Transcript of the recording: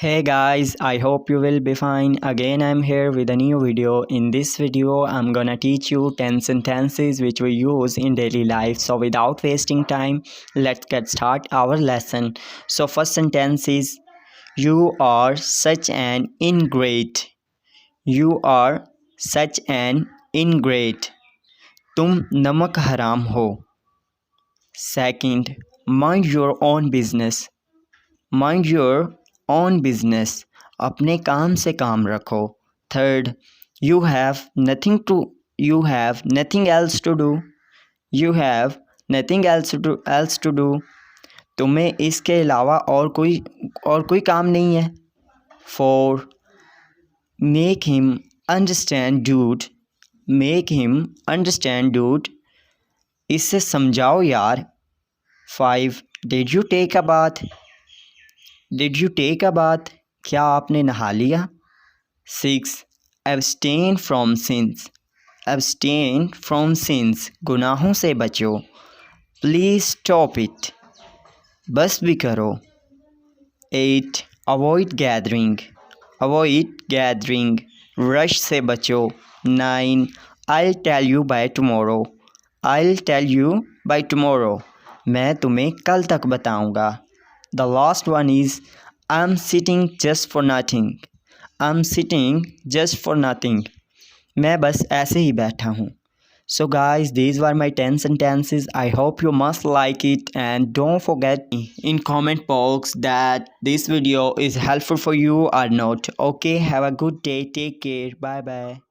Hey guys, I hope you will be fine. Again, I'm here with a new video. In this video, I'm gonna teach you 10 sentences which we use in daily life. So without wasting time, let's get start our lesson. So first sentence is you are such an ingrate. You are such an ingrate. तुम नमक हराम हो. Second, mind your own business. Mind your own business. अपने काम से काम रखो. Third, you have nothing else to do. You have nothing else to do. तुम्हें इसके अलावा और कोई काम नहीं है. Four, make him understand dude. Make him understand dude. इसे समझाओ यार. Five, did you take a bath? Did you take a bath? क्या आपने नहा लिया? 6. Abstain from sins. Abstain from sins. गुनाहों से बचो. Please stop it. बस भी करो. 8. Avoid gathering. Avoid gathering. Rush से बचो. 9. I'll tell you by tomorrow. I'll tell you by tomorrow. मैं तुम्हें कल तक बताऊंगा. The last one is I'm sitting just for nothing. I'm sitting just for nothing. मैं बस ऐसे ही बैठा हूँ. So guys, these were my 10 sentences. I hope you must like it and don't forget in comment box that this video is helpful for you or not. Okay, have a good day. Take care. Bye bye.